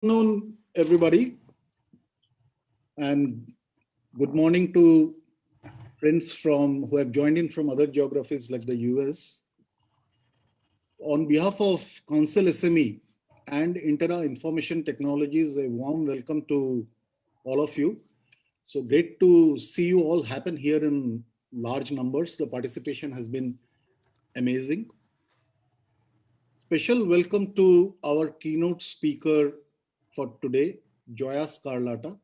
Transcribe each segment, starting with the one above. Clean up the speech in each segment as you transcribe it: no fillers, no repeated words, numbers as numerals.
Afternoon, everybody, and good morning to friends who have joined in from other geographies like the US. On behalf of Council SME and Intera Information Technologies, a warm welcome to all of you. So great to see you all happen here in large numbers. The participation has been amazing. Special welcome to our keynote speaker for today, Joya Scarlata.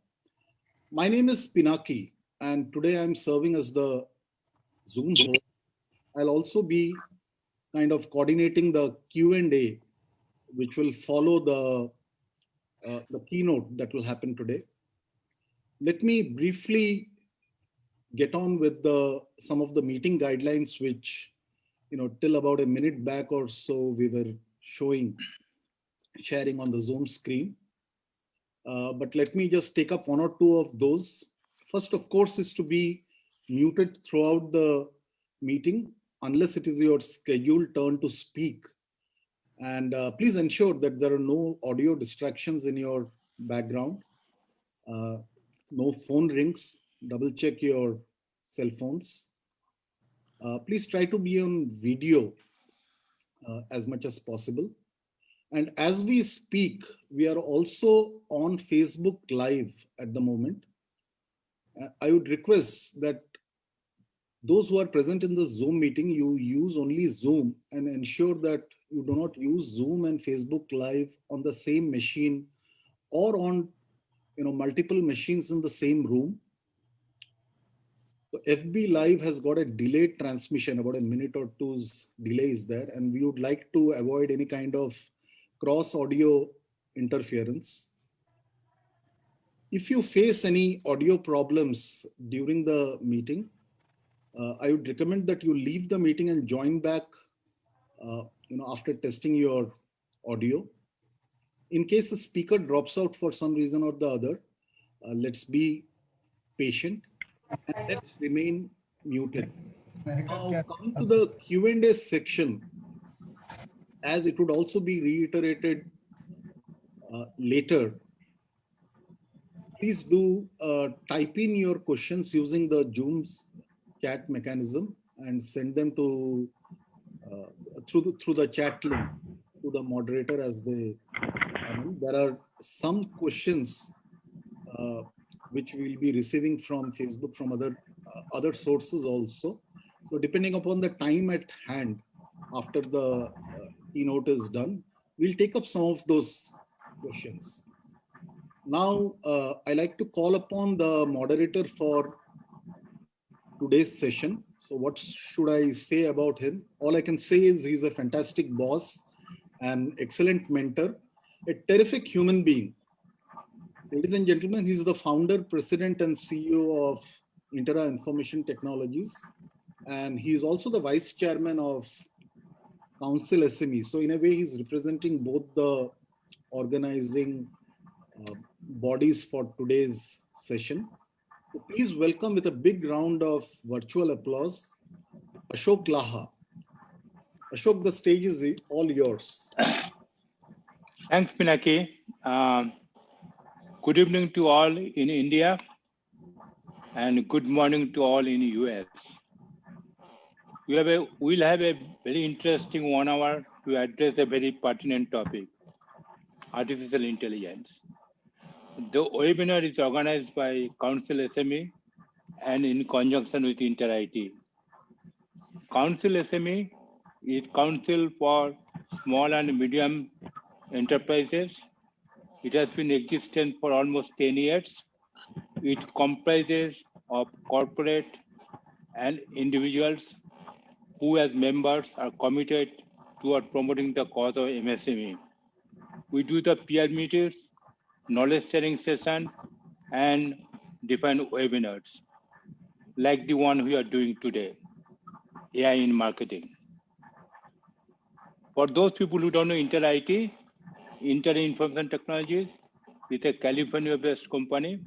My name is Pinaki, and today I'm serving as the Zoom host. I'll also be kind of coordinating the Q&A, which will follow the keynote that will happen today. Let me briefly get on with some of the meeting guidelines, which, till about a minute back or so, we were sharing on the Zoom screen. But let me just take up one or two of those. First, of course, is to be muted throughout the meeting unless it is your scheduled turn to speak. And please ensure that there are no audio distractions in your background. No phone rings. Double check your cell phones. Please try to be on video as much as possible. And as we speak, we are also on Facebook Live at the moment. I would request that those who are present in the Zoom meeting, you use only Zoom and ensure that you do not use Zoom and Facebook Live on the same machine or on multiple machines in the same room. So FB Live has got a delayed transmission, about a minute or two's delay is there, and we would like to avoid any kind of cross audio interference. If you face any audio problems during the meeting, I would recommend that you leave the meeting and join back after testing your audio. In case the speaker drops out for some reason or the other, let's be patient and let's remain muted. Now, coming to the Q&A section, as it would also be reiterated later, please do type in your questions using the Zoom's chat mechanism and send them to through the chat link to the moderator as they come in. There are some questions which we'll be receiving from Facebook, from other sources also. So depending upon the time at hand after the keynote is done, we'll take up some of those questions. Now, I like to call upon the moderator for today's session. So what should I say about him? All I can say is he's a fantastic boss, an excellent mentor, a terrific human being. Ladies and gentlemen, he's the founder, president, and CEO of Intera Information Technologies. And he is also the vice chairman of Council SME. So in a way, he's representing both the organizing bodies for today's session. So please welcome with a big round of virtual applause, Ashok Laha. Ashok, the stage is all yours. Thanks, Pinaki. Good evening to all in India and good morning to all in US. We'll have a very interesting 1 hour to address a very pertinent topic, artificial intelligence. The webinar is organized by Council SME and in conjunction with InterraIT. Council SME is Council for Small and Medium Enterprises. It has been existent for almost 10 years. It comprises of corporate and individuals who as members are committed toward promoting the cause of MSME. We do the peer meetings, knowledge sharing sessions, and different webinars, like the one we are doing today, AI in marketing. For those people who don't know InterraIT, InterraIT Information Technologies is a California-based company,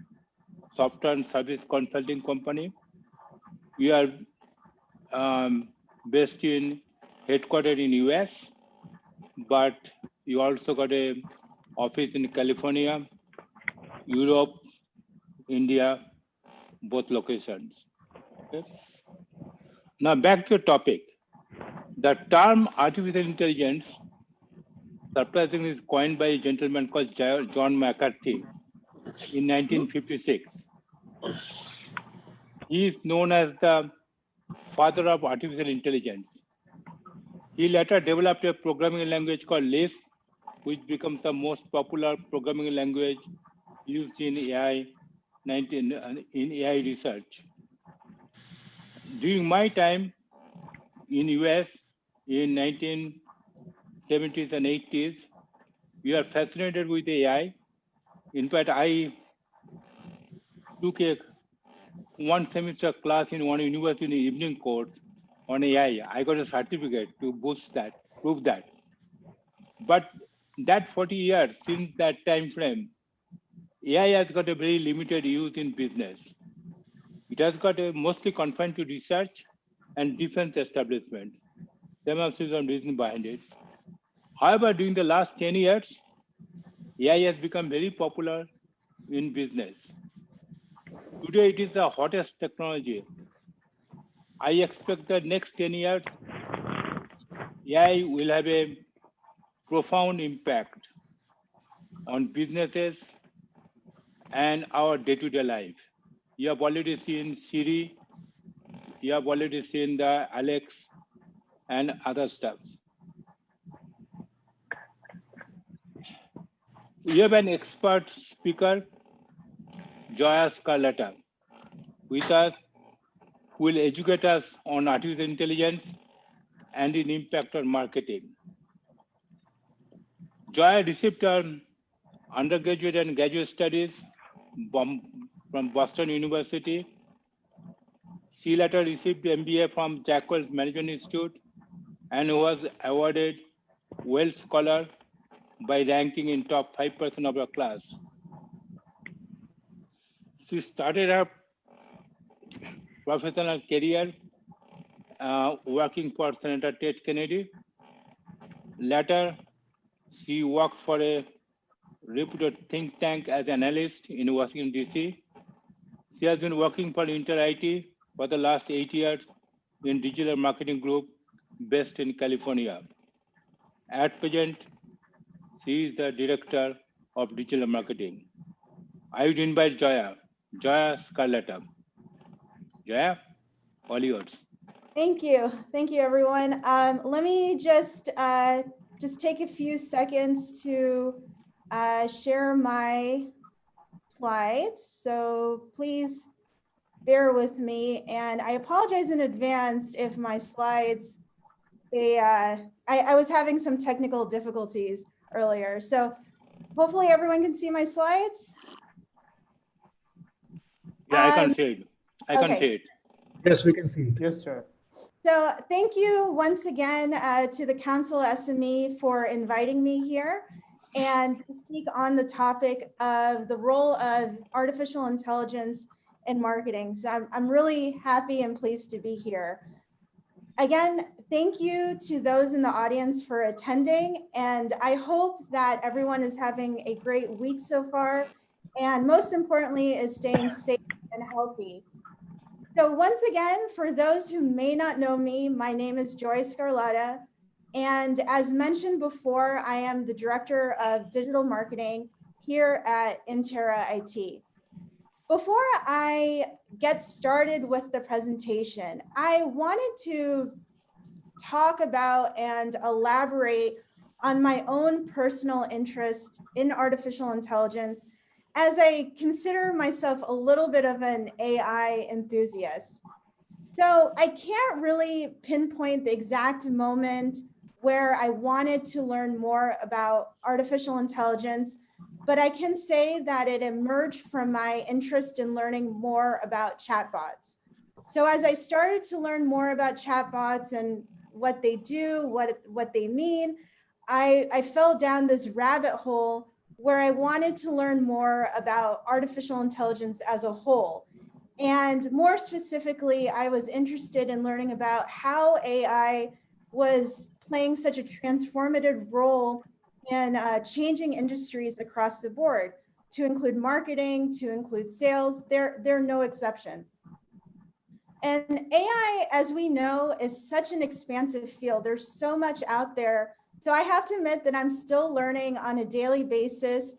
software and service consulting company. We are based in headquartered in US, but we also got a office in California, Europe, India, both locations. Okay. Now back to the topic. The term artificial intelligence, surprisingly, is coined by a gentleman called John McCarthy in 1956. He is known as the father of artificial intelligence. He later developed a programming language called Lisp, which becomes the most popular programming language used in AI research. During my time in US in 1970s and 80s, we are fascinated with AI. In fact, I took a one semester class in one university in the evening course on AI. I got a certificate to prove that. But that 40 years since that time frame, AI has got a very limited use in business. It has got a mostly confined to research and defense establishment. There must be some reason behind it. However, during the last 10 years, AI has become very popular in business. Today, it is the hottest technology. I expect that next 10 years, AI will have a profound impact on businesses and our day-to-day life. You have already seen Siri, you have already seen the Alex and other stuff. We have an expert speaker, Joya Scarlata, with us, who will educate us on artificial intelligence and its impact on marketing. Joya received her undergraduate and graduate studies from Boston University. She later received MBA from Jack Welch Management Institute and was awarded Welch Scholar by ranking in top 5% of her class. She started her professional career working for Senator Ted Kennedy. Later, she worked for a reputed think tank as an analyst in Washington, D.C. She has been working for InterraIT for the last 8 years in digital marketing group based in California. At present, she is the director of digital marketing. I would invite Joya Scarlata. Joya, all yours. Thank you, everyone. Let me just take a few seconds to share my slides. So please bear with me, and I apologize in advance if my slides, I was having some technical difficulties earlier. So hopefully everyone can see my slides. Yeah, I can see it. I can okay. see it. Yes, we can see it. Yes, sir. So thank you once again to the CouncilSme for inviting me here and to speak on the topic of the role of artificial intelligence in marketing. So I'm really happy and pleased to be here. Again, thank you to those in the audience for attending, and I hope that everyone is having a great week so far, and most importantly is staying safe and healthy. So once again, for those who may not know me, my name is Joya Scarlata, and as mentioned before, I am the Director of Digital Marketing here at InterraIT. Before I get started with the presentation, I wanted to talk about and elaborate on my own personal interest in artificial intelligence, as I consider myself a little bit of an AI enthusiast. So I can't really pinpoint the exact moment where I wanted to learn more about artificial intelligence, but I can say that it emerged from my interest in learning more about chatbots. So as I started to learn more about chatbots and what they do, what they mean, I fell down this rabbit hole where I wanted to learn more about artificial intelligence as a whole. And more specifically, I was interested in learning about how AI was playing such a transformative role in changing industries across the board, to include marketing, to include sales. They're no exception. And AI, as we know, is such an expansive field. There's so much out there. So I have to admit that I'm still learning on a daily basis,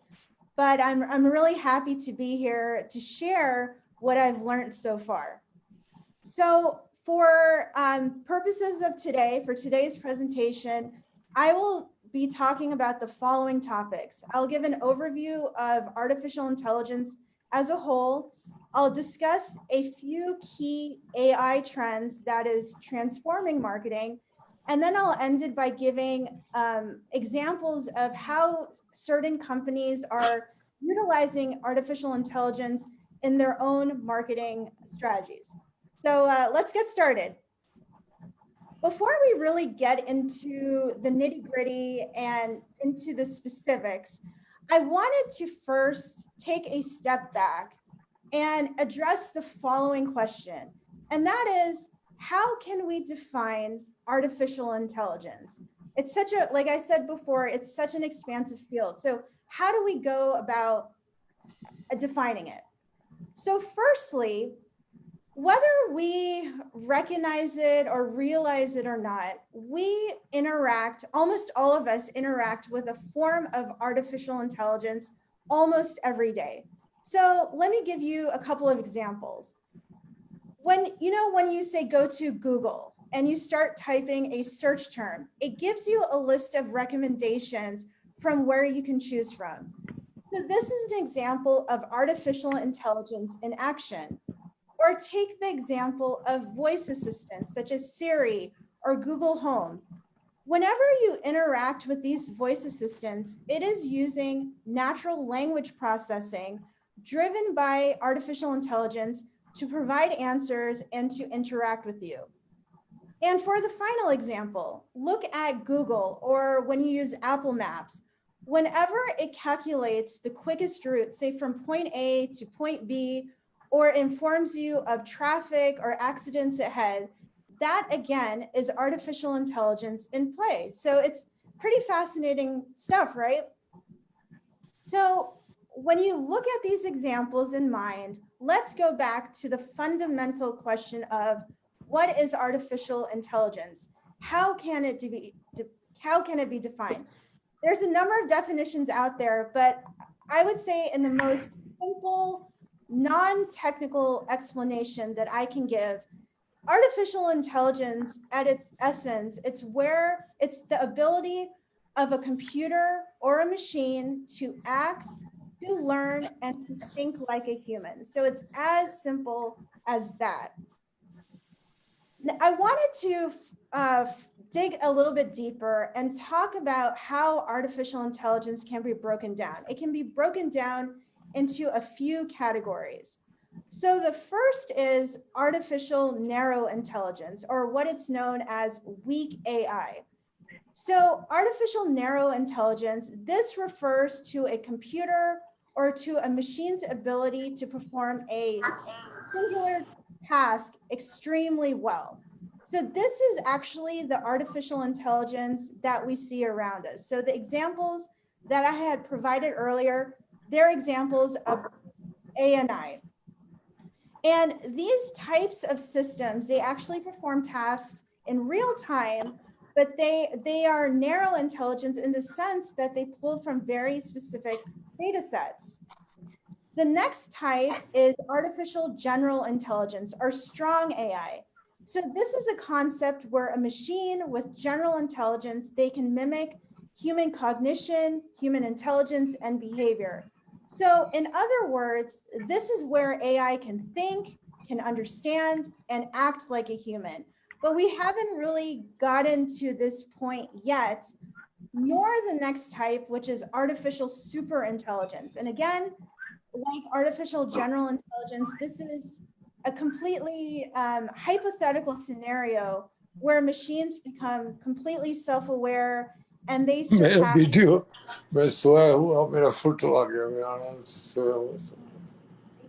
but I'm really happy to be here to share what I've learned so far. So for purposes of today, for today's presentation, I will be talking about the following topics. I'll give an overview of artificial intelligence as a whole. I'll discuss a few key AI trends that is transforming marketing. And then I'll end it by giving examples of how certain companies are utilizing artificial intelligence in their own marketing strategies. So let's get started. Before we really get into the nitty-gritty and into the specifics, I wanted to first take a step back and address the following question. And that is, how can we define artificial intelligence? It's such a, like I said before, it's such an expansive field. So how do we go about defining it? So firstly, whether we recognize it or realize it or not, we interact, almost all of us interact with a form of artificial intelligence almost every day. So let me give you a couple of examples. When you say go to Google and you start typing a search term, it gives you a list of recommendations from where you can choose from. So this is an example of artificial intelligence in action. Or take the example of voice assistants such as Siri or Google Home. Whenever you interact with these voice assistants, it is using natural language processing driven by artificial intelligence to provide answers and to interact with you. And for the final example, look at Google or when you use Apple Maps. Whenever it calculates the quickest route, say from point A to point B, or informs you of traffic or accidents ahead, that again is artificial intelligence in play. So it's pretty fascinating stuff, right? So when you look at these examples in mind, let's go back to the fundamental question of what is artificial intelligence? How can it be defined? There's a number of definitions out there, but I would say in the most simple, non-technical explanation that I can give, artificial intelligence at its essence, it's the ability of a computer or a machine to act, to learn, and to think like a human. So it's as simple as that. I wanted to dig a little bit deeper and talk about how artificial intelligence can be broken down. It can be broken down into a few categories. So the first is artificial narrow intelligence, or what it's known as weak AI. So artificial narrow intelligence, this refers to a computer or to a machine's ability to perform a singular task extremely well. So this is actually the artificial intelligence that we see around us. So the examples that I had provided earlier, they're examples of ANI. And these types of systems, they actually perform tasks in real time, but they are narrow intelligence in the sense that they pull from very specific data sets. The next type is artificial general intelligence, or strong AI. So this is a concept where a machine with general intelligence, they can mimic human cognition, human intelligence, and behavior. So in other words, this is where AI can think, can understand, and act like a human. But we haven't really gotten to this point yet, nor the next type, which is artificial super intelligence. And again, like artificial general intelligence, this is a completely hypothetical scenario where machines become completely self-aware and they surpass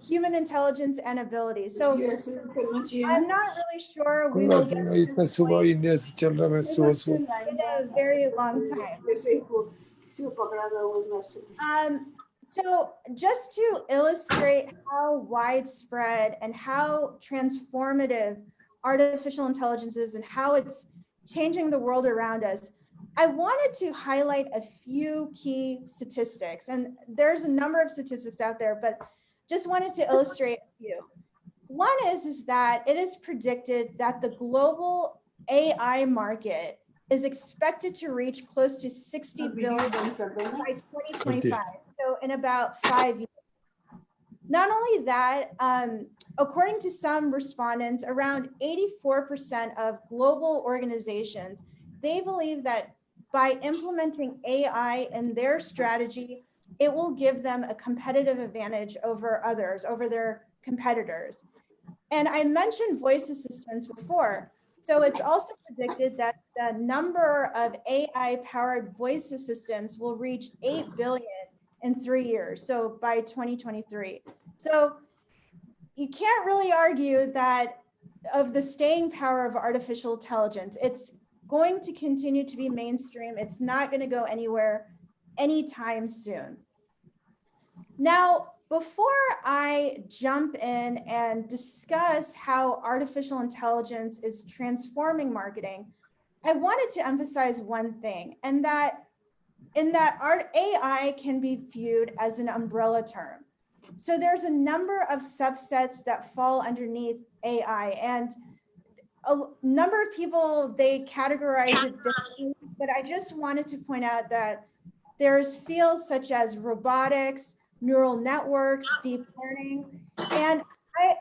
human intelligence and ability. So I'm not really sure we will get to this point in a very long time. So just to illustrate how widespread and how transformative artificial intelligence is and how it's changing the world around us, I wanted to highlight a few key statistics. And there's a number of statistics out there, but just wanted to illustrate a few. One is that it is predicted that the global AI market is expected to reach close to 60 billion by 2025, so in about 5 years. Not only that, according to some respondents, around 84% of global organizations, they believe that by implementing AI in their strategy, it will give them a competitive advantage over others, over their competitors. And I mentioned voice assistants before. So it's also predicted that the number of AI-powered voice assistants will reach 8 billion in 3 years, so by 2023. So you can't really argue that of the staying power of artificial intelligence. It's going to continue to be mainstream. It's not going to go anywhere anytime soon. Now, before I jump in and discuss how artificial intelligence is transforming marketing, I wanted to emphasize one thing, and that AI can be viewed as an umbrella term. So there's a number of subsets that fall underneath AI, and a number of people, they categorize it differently, but I just wanted to point out that there's fields such as robotics, neural networks, deep learning, and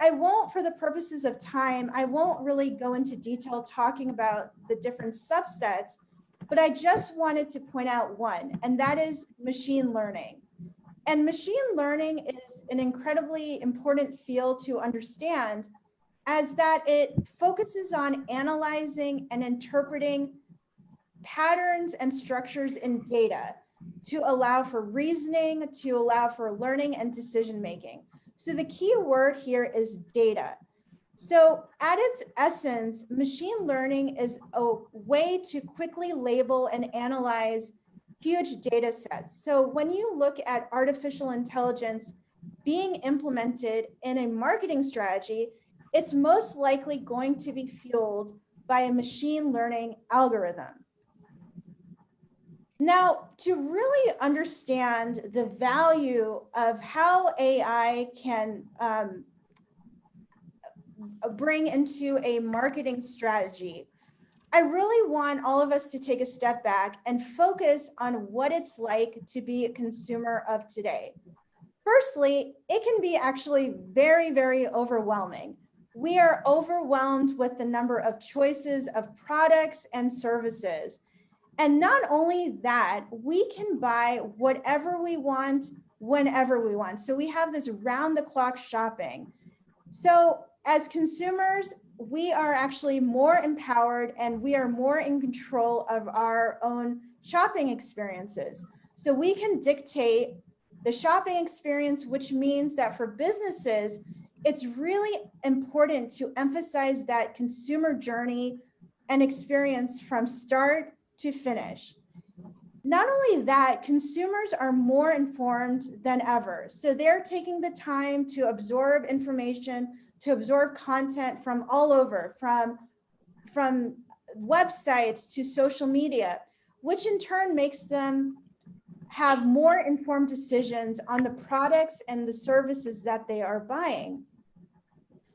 I won't, for the purposes of time, I won't really go into detail talking about the different subsets, but I just wanted to point out one, and that is machine learning. And machine learning is an incredibly important field to understand, as that it focuses on analyzing and interpreting patterns and structures in data to allow for reasoning, to allow for learning and decision making. So the key word here is data. So at its essence, machine learning is a way to quickly label and analyze huge data sets. So when you look at artificial intelligence being implemented in a marketing strategy, it's most likely going to be fueled by a machine learning algorithm. Now, to really understand the value of how AI can bring into a marketing strategy, I really want all of us to take a step back and focus on what it's like to be a consumer of today. Firstly, it can be actually very, very overwhelming. We are overwhelmed with the number of choices of products and services. And not only that, we can buy whatever we want, whenever we want. So we have this round-the-clock shopping. So as consumers, we are actually more empowered and we are more in control of our own shopping experiences. So we can dictate the shopping experience, which means that for businesses, it's really important to emphasize that consumer journey and experience from start to finish. Not only that, consumers are more informed than ever. So they're taking the time to absorb information, to absorb content from all over, from websites to social media, which in turn makes them have more informed decisions on the products and the services that they are buying.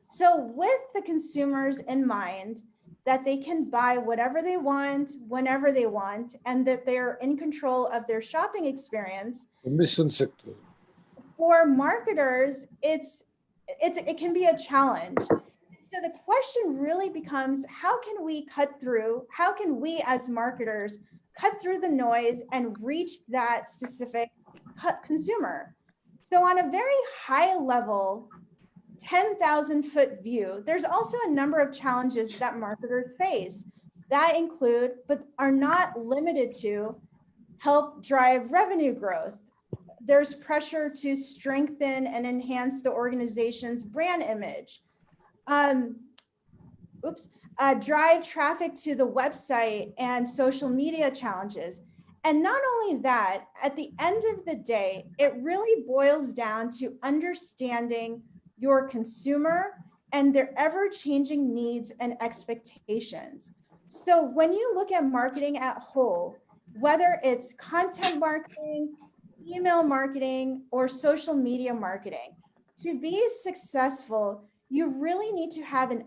So with the consumers in mind, that they can buy whatever they want, whenever they want, and that they're in control of their shopping experience. For marketers, it can be a challenge. So the question really becomes, how can we as marketers cut through the noise and reach that specific consumer? So on a very high level, 10,000-foot view, there's also a number of challenges that marketers face that include, but are not limited to, help drive revenue growth. There's pressure to strengthen and enhance the organization's brand image. Drive traffic to the website and social media challenges. And not only that, at the end of the day, it really boils down to understanding your consumer and their ever-changing needs and expectations. So when you look at marketing at whole, whether it's content marketing, email marketing, or social media marketing, to be successful, you really need to have an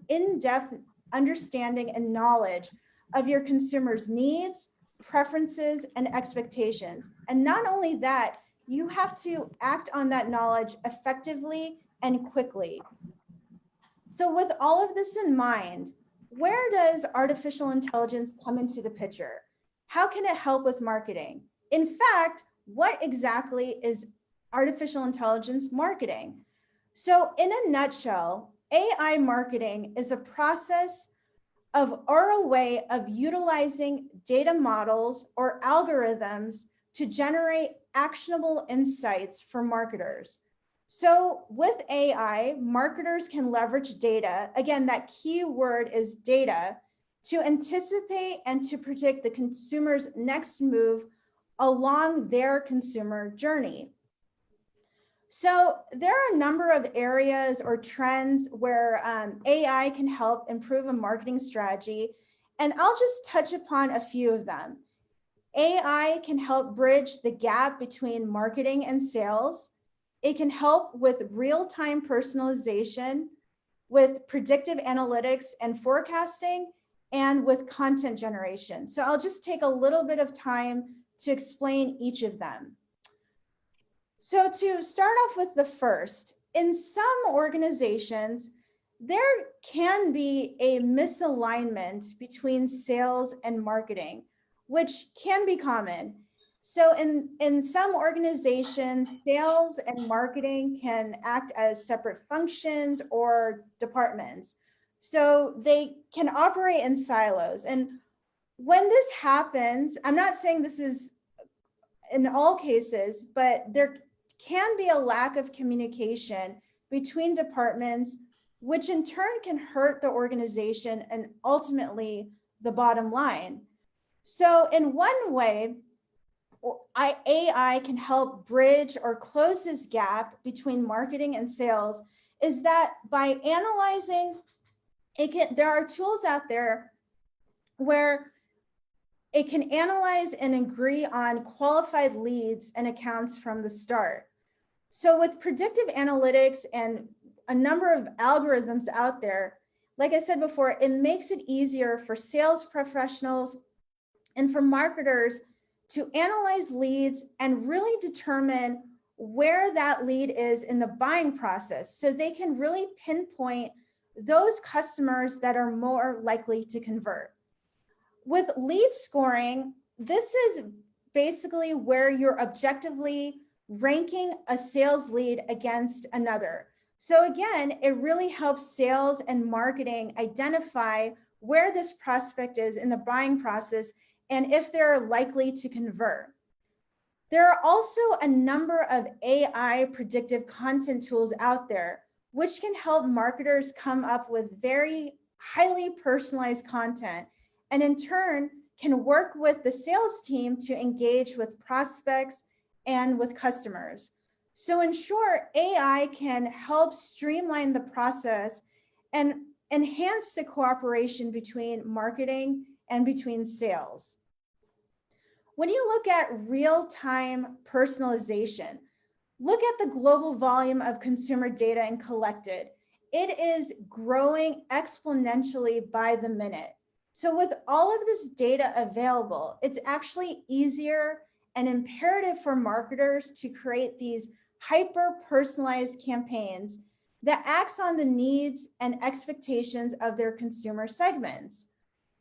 in-depth understanding and knowledge of your consumers' needs, preferences, and expectations. And not only that, you have to act on that knowledge effectively and quickly. So with all of this in mind, where does artificial intelligence come into the picture? How can it help with marketing? In fact, what exactly is artificial intelligence marketing? So in a nutshell, AI marketing is a process of or a way of utilizing data models or algorithms to generate actionable insights for marketers. So with AI, marketers can leverage data. Again, that key word is data, to anticipate and to predict the consumer's next move along their consumer journey. So there are a number of areas or trends where AI can help improve a marketing strategy, and I'll just touch upon a few of them. AI can help bridge the gap between marketing and sales. It can help with real-time personalization, with predictive analytics and forecasting, and with content generation. So I'll just take a little bit of time to explain each of them. So to start off with the first, in some organizations, there can be a misalignment between sales and marketing, which can be common. So in some organizations, sales and marketing can act as separate functions or departments. So they can operate in silos. And when this happens, I'm not saying this is in all cases, but there can be a lack of communication between departments, which in turn can hurt the organization and ultimately the bottom line. So in one way, AI can help bridge or close this gap between marketing and sales is that by analyzing, there are tools out there where it can analyze and agree on qualified leads and accounts from the start. So with predictive analytics and a number of algorithms out there, like I said before, it makes it easier for sales professionals and for marketers to analyze leads and really determine where that lead is in the buying process, so they can really pinpoint those customers that are more likely to convert. With lead scoring, this is basically where you're objectively ranking a sales lead against another. So again, it really helps sales and marketing identify where this prospect is in the buying process and if they're likely to convert. There are also a number of AI predictive content tools out there, which can help marketers come up with very highly personalized content, and in turn can work with the sales team to engage with prospects and with customers. So in short, AI can help streamline the process and enhance the cooperation between marketing and between sales. When you look at real-time personalization, look at the global volume of consumer data and collected. It is growing exponentially by the minute. So with all of this data available, it's actually easier and imperative for marketers to create these hyper-personalized campaigns that acts on the needs and expectations of their consumer segments.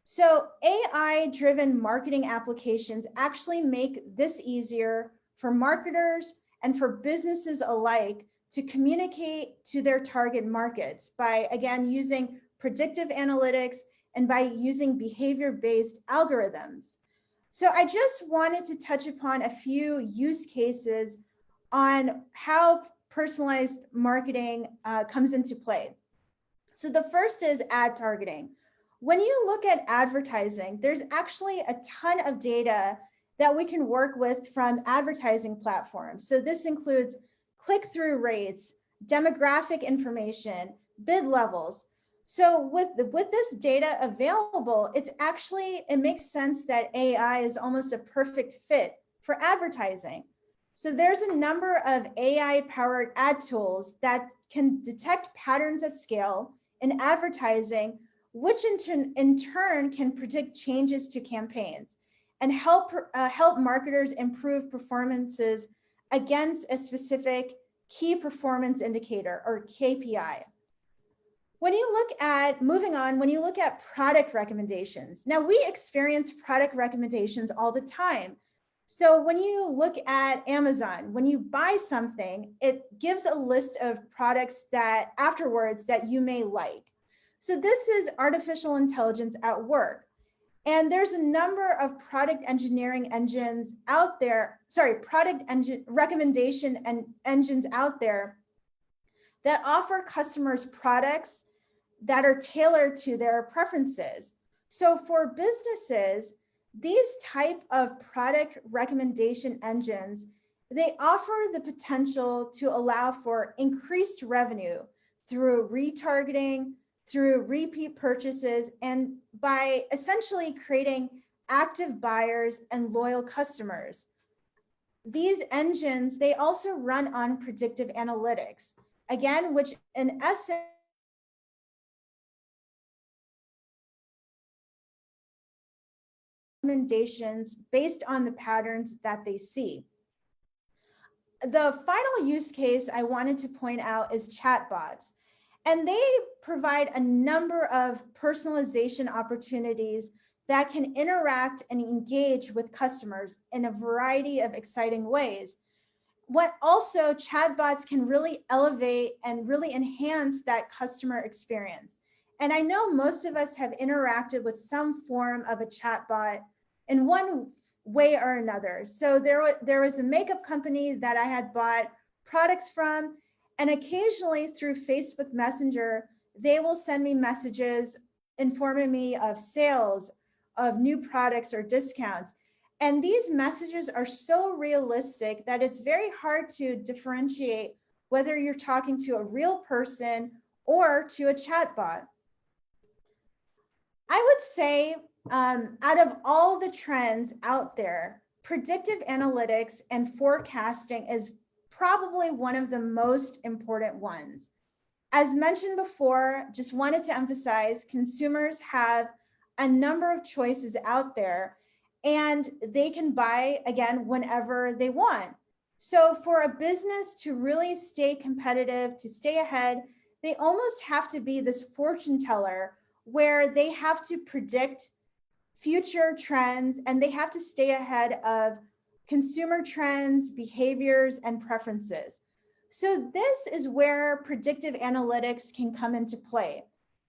So AI-driven marketing applications actually make this easier for marketers and for businesses alike to communicate to their target markets by, again, using predictive analytics and by using behavior-based algorithms. So I just wanted to touch upon a few use cases on how personalized marketing comes into play. So the first is ad targeting. When you look at advertising, there's actually a ton of data that we can work with from advertising platforms. So this includes click-through rates, demographic information, bid levels. So with this data available, it makes sense that AI is almost a perfect fit for advertising. So there's a number of AI-powered ad tools that can detect patterns at scale in advertising, which in turn can predict changes to campaigns and help marketers improve performances against a specific key performance indicator or KPI. When you look at product recommendations, now we experience product recommendations all the time. So when you look at Amazon, when you buy something, it gives a list of products that afterwards that you may like. So this is artificial intelligence at work. And there's a number of product engineering engines out there, recommendation engines out there that offer customers products that are tailored to their preferences. So for businesses, these type of product recommendation engines, they offer the potential to allow for increased revenue through retargeting, through repeat purchases, and by essentially creating active buyers and loyal customers. These engines, they also run on predictive analytics, again, which in essence recommendations based on the patterns that they see. The final use case I wanted to point out is chatbots, and they provide a number of personalization opportunities that can interact and engage with customers in a variety of exciting ways. What also chatbots can really elevate and really enhance that customer experience. And I know most of us have interacted with some form of a chatbot in one way or another. So there was a makeup company that I had bought products from, and occasionally through Facebook Messenger, they will send me messages informing me of sales, of new products or discounts. And these messages are so realistic that it's very hard to differentiate whether you're talking to a real person or to a chatbot. I would say out of all the trends out there, predictive analytics and forecasting is probably one of the most important ones. As mentioned before, just wanted to emphasize, consumers have a number of choices out there, and they can buy, again, whenever they want. So for a business to really stay competitive, to stay ahead, they almost have to be this fortune teller where they have to predict future trends and they have to stay ahead of consumer trends, behaviors, and preferences. So this is where predictive analytics can come into play.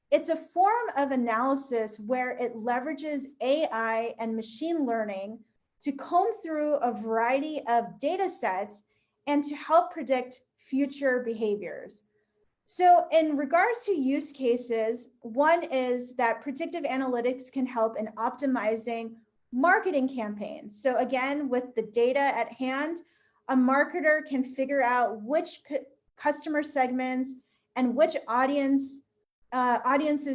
It's a form of analysis where it leverages AI and machine learning to comb through a variety of data sets and to help predict future behaviors. So in regards to use cases, one is that predictive analytics can help in optimizing marketing campaigns. So again, with the data at hand, a marketer can figure out which customer segments and which audiences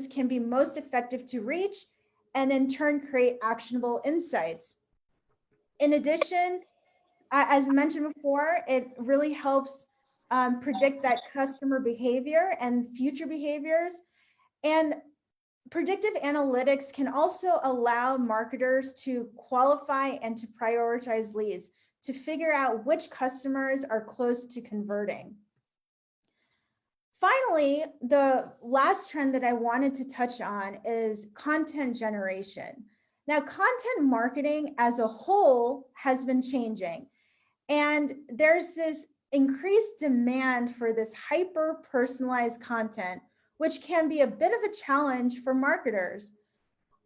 can be most effective to reach, and in turn create actionable insights. In addition, as mentioned before, it really helps predict that customer behavior and future behaviors. And predictive analytics can also allow marketers to qualify and to prioritize leads to figure out which customers are close to converting. Finally, the last trend that I wanted to touch on is content generation. Now, content marketing as a whole has been changing, and there's this increased demand for this hyper-personalized content, which can be a bit of a challenge for marketers.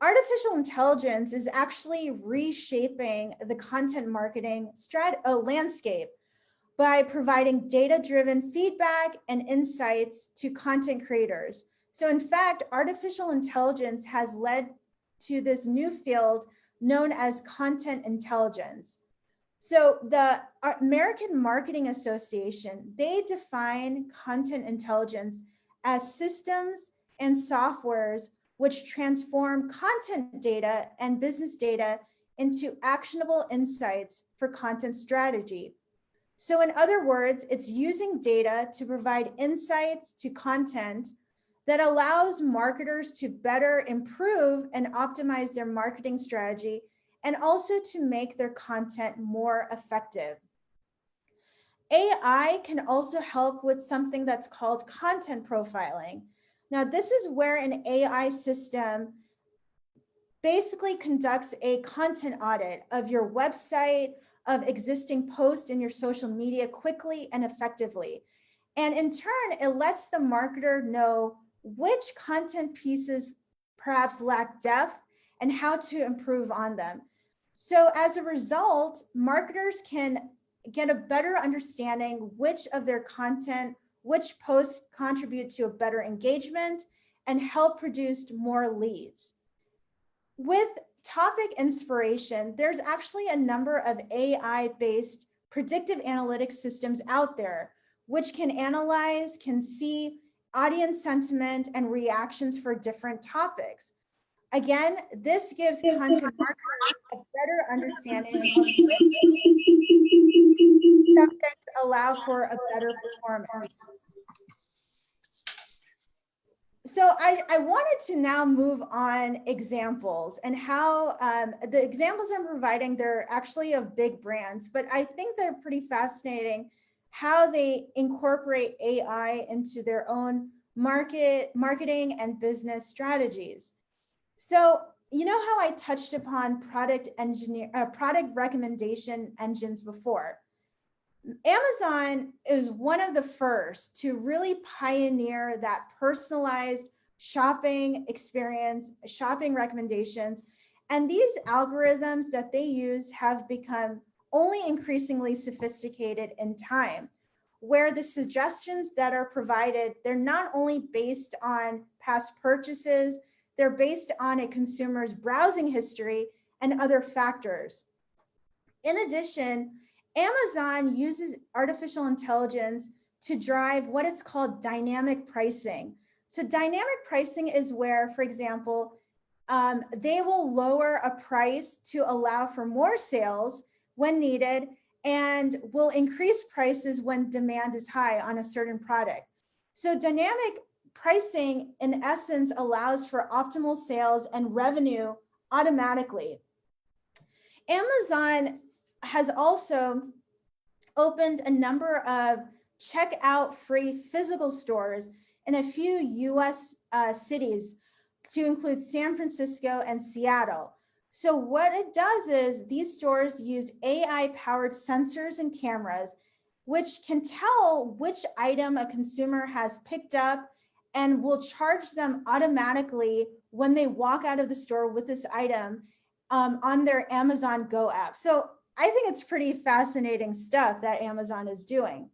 Artificial intelligence is actually reshaping the content marketing landscape by providing data-driven feedback and insights to content creators. So in fact, artificial intelligence has led to this new field known as content intelligence. So the American Marketing Association, they define content intelligence as systems and softwares which transform content data and business data into actionable insights for content strategy. So in other words, it's using data to provide insights to content that allows marketers to better improve and optimize their marketing strategy and also to make their content more effective. AI can also help with something that's called content profiling. Now, this is where an AI system basically conducts a content audit of your website, of existing posts in your social media quickly and effectively. And in turn, it lets the marketer know which content pieces perhaps lack depth and how to improve on them. So as a result, marketers can get a better understanding which of their content, which posts contribute to a better engagement and help produce more leads. With topic inspiration, there's actually a number of AI-based predictive analytics systems out there, which can analyze, can see audience sentiment and reactions for different topics. Again, this gives content marketers a better understanding of subjects allow for a better performance. So I wanted to now move on examples and how the examples I'm providing, they're actually of big brands, but I think they're pretty fascinating how they incorporate AI into their own marketing and business strategies. So, you know how I touched upon product recommendation engines before? Amazon is one of the first to really pioneer that personalized shopping experience, shopping recommendations. And these algorithms that they use have become only increasingly sophisticated in time, where the suggestions that are provided, they're not only based on past purchases, they're based on a consumer's browsing history and other factors. In addition, Amazon uses artificial intelligence to drive what it's called dynamic pricing. So dynamic pricing is where, for example, they will lower a price to allow for more sales when needed and will increase prices when demand is high on a certain product. So dynamic pricing, in essence, allows for optimal sales and revenue automatically. Amazon has also opened a number of checkout free physical stores in a few US cities, to include San Francisco and Seattle. So what it does is these stores use AI powered sensors and cameras, which can tell which item a consumer has picked up and will charge them automatically when they walk out of the store with this item on their Amazon Go app. So I think it's pretty fascinating stuff that Amazon is doing.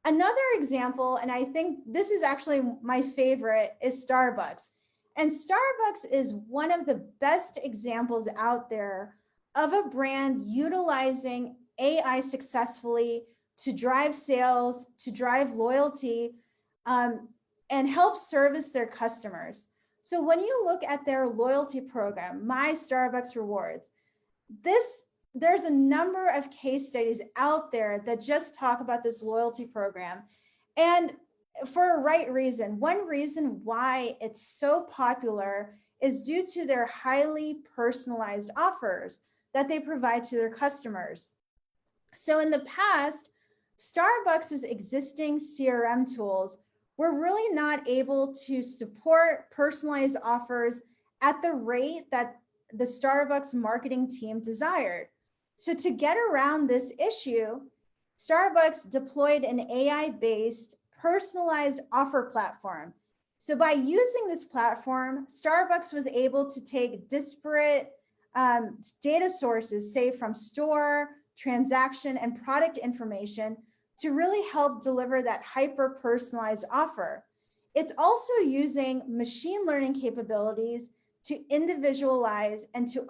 Another example, and I think this is actually my favorite, is Starbucks. And Starbucks is one of the best examples out there of a brand utilizing AI successfully to drive sales, to drive loyalty, and help service their customers. So when you look at their loyalty program, My Starbucks Rewards, there's a number of case studies out there that just talk about this loyalty program, and for a right reason. One reason why it's so popular is due to their highly personalized offers that they provide to their customers. So in the past, Starbucks' existing CRM tools were really not able to support personalized offers at the rate that the Starbucks marketing team desired. So to get around this issue, Starbucks deployed an AI-based personalized offer platform. So by using this platform, Starbucks was able to take disparate data sources, say from store, transaction, and product information, to really help deliver that hyper-personalized offer. It's also using machine learning capabilities to individualize and to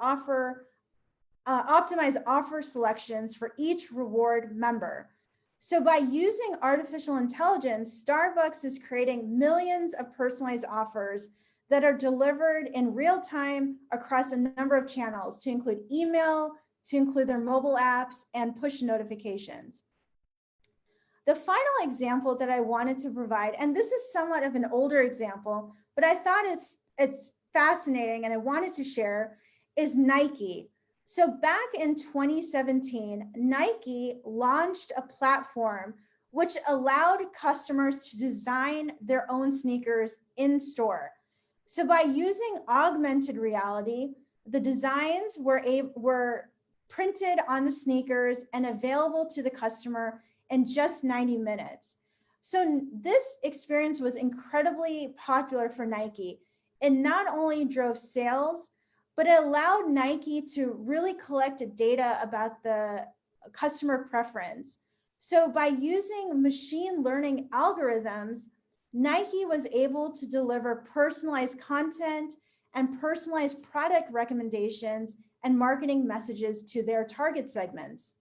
optimize offer selections for each reward member. So by using artificial intelligence, Starbucks is creating millions of personalized offers that are delivered in real time across a number of channels, to include email, to include their mobile apps, and push notifications. The final example that I wanted to provide, and this is somewhat of an older example, but I thought it's fascinating and I wanted to share, is Nike. So back in 2017, Nike launched a platform which allowed customers to design their own sneakers in store. So by using augmented reality, the designs were printed on the sneakers and available to the customer in just 90 minutes. So this experience was incredibly popular for Nike. It not only drove sales, but it allowed Nike to really collect data about the customer preference. So by using machine learning algorithms, Nike was able to deliver personalized content and personalized product recommendations and marketing messages to their target segments.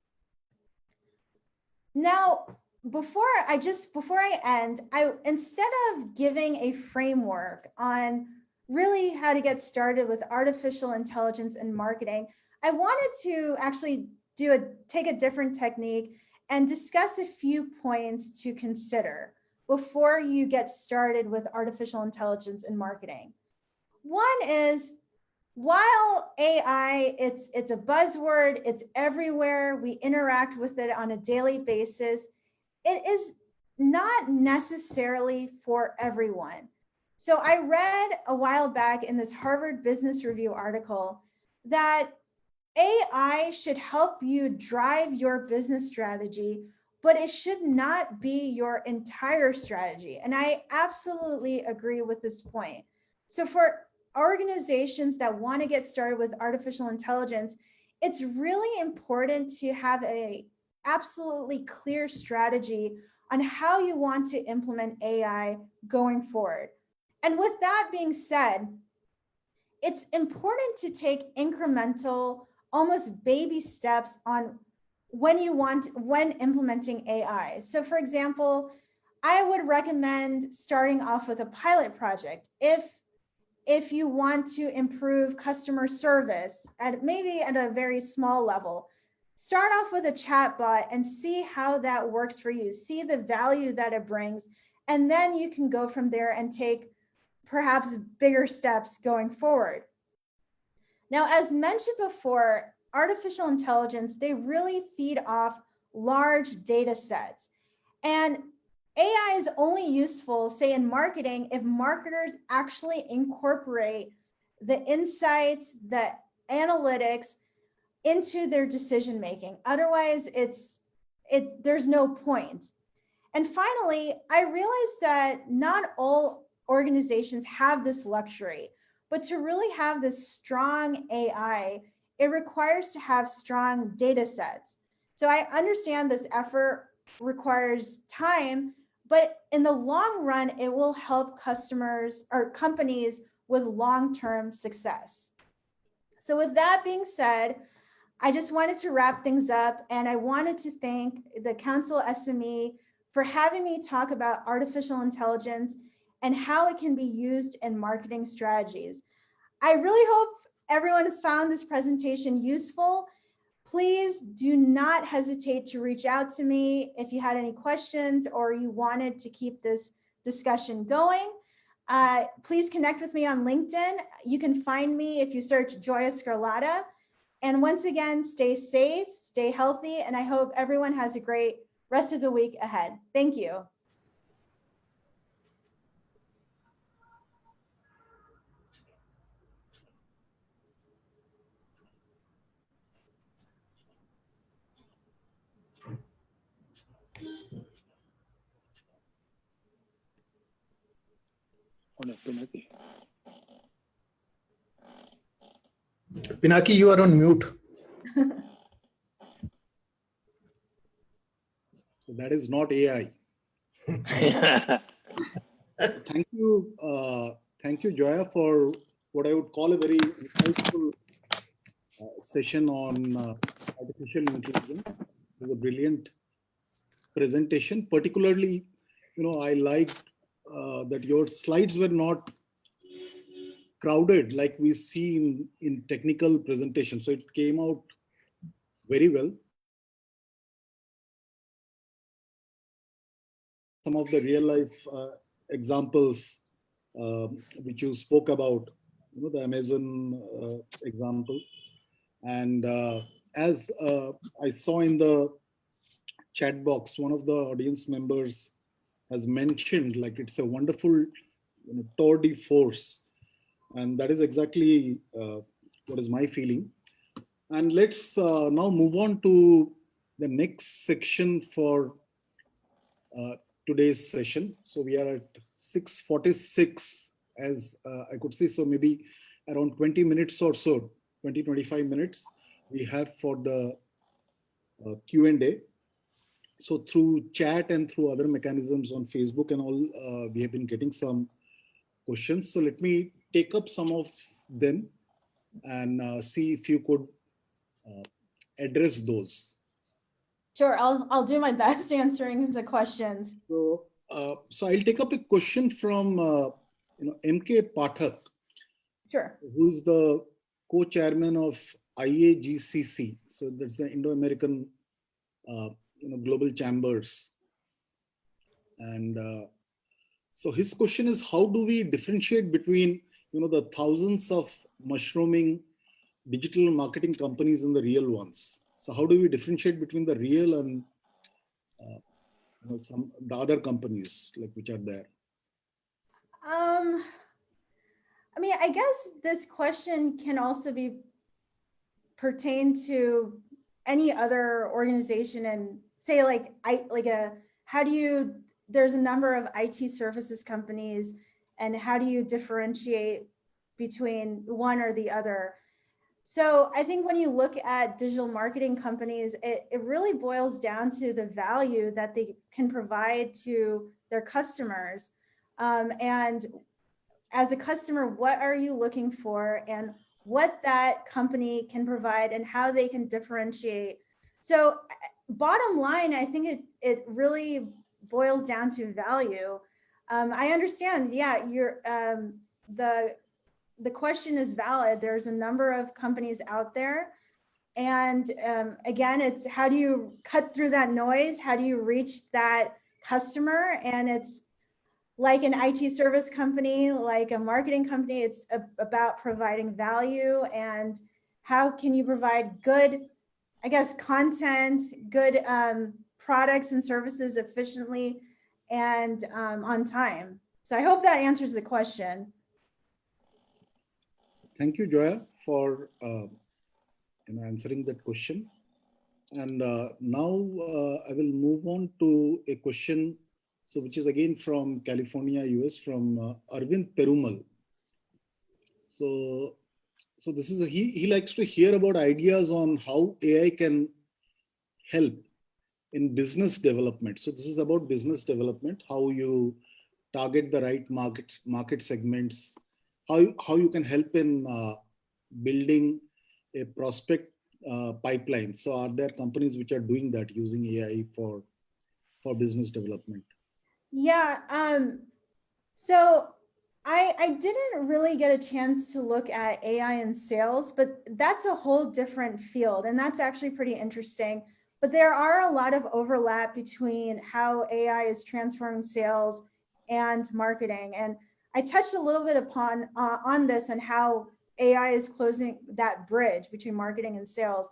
Now, before I end, instead of giving a framework on really how to get started with artificial intelligence and marketing, I wanted to actually take a different technique and discuss a few points to consider before you get started with artificial intelligence and marketing. One is, while AI, it's a buzzword, it's everywhere, we interact with it on a daily basis, it is not necessarily for everyone. So I read a while back in this Harvard Business Review article that AI should help you drive your business strategy, but it should not be your entire strategy. And I absolutely agree with this point. So for organizations that want to get started with artificial intelligence, it's really important to have a absolutely clear strategy on how you want to implement AI going forward. And with that being said, it's important to take incremental, almost baby steps on when implementing AI. So for example, I would recommend starting off with a pilot project. If you want to improve customer service maybe at a very small level, start off with a chatbot and see how that works for you, see the value that it brings, and then you can go from there and take perhaps bigger steps going forward. Now, as mentioned before, artificial intelligence, they really feed off large data sets. And AI is only useful, say, in marketing, if marketers actually incorporate the insights, the analytics into their decision making. Otherwise, there's no point. And finally, I realized that not all organizations have this luxury, but to really have this strong AI, it requires to have strong data sets. So I understand this effort requires time, but in the long run, it will help customers or companies with long-term success. So with that being said, I just wanted to wrap things up, and I wanted to thank the CouncilSme for having me talk about artificial intelligence and how it can be used in marketing strategies. I really hope everyone found this presentation useful. Please do not hesitate to reach out to me if you had any questions or you wanted to keep this discussion going. Please connect with me on LinkedIn. You can find me if you search Joya Scarlata. And once again, stay safe, stay healthy, and I hope everyone has a great rest of the week ahead. Thank you. Pinaki, you are on mute. So that is not AI. Thank you, Joya, for what I would call a very insightful session on artificial intelligence. It was a brilliant presentation. Particularly, I liked that your slides were not crowded like we see in technical presentations. So it came out very well. Some of the real life examples which you spoke about, the Amazon example. And as I saw in the chat box, one of the audience members has mentioned, like, it's a wonderful tour de force. And that is exactly what is my feeling. And let's now move on to the next section for today's session. So we are at 6:46, as I could see. So maybe around 20 minutes or so, 25 minutes we have for the Q&A. So through chat and through other mechanisms on Facebook and all, we have been getting some questions. So let me take up some of them and see if you could address those. Sure, I'll do my best answering the questions. So I'll take up a question from MK Pathak, Sure. who's the co-chairman of IAGCC. So that's the Indo-American Global Chambers. And so his question is, how do we differentiate between the thousands of mushrooming digital marketing companies and the real ones? So how do we differentiate between the real and the other companies like which are there? I mean, I guess this question can also be pertained to any other organization, and say there's a number of IT services companies, and how do you differentiate between one or the other? So I think when you look at digital marketing companies, it really boils down to the value that they can provide to their customers. And as a customer, what are you looking for, and what that company can provide and how they can differentiate. So bottom line, I think it really boils down to value. I understand, yeah, the question is valid. There's a number of companies out there. And again, it's how do you cut through that noise? How do you reach that customer? And it's like an IT service company, like a marketing company, it's about providing value, and how can you provide good, I guess, content, good products and services efficiently and on time. So I hope that answers the question. Thank you, Joya, for answering that question. And now I will move on to a question, so which is again from California, US, from Arvind Perumal. So this is he likes to hear about ideas on how AI can help in business development. So this is about business development, how you target the right market segments, how you can help in building a prospect pipeline. So are there companies which are doing that using AI for business development? Yeah, so I didn't really get a chance to look at AI in sales, but that's a whole different field, and that's actually pretty interesting. But there are a lot of overlap between how AI is transforming sales and marketing. And I touched a little bit upon on this and how AI is closing that bridge between marketing and sales.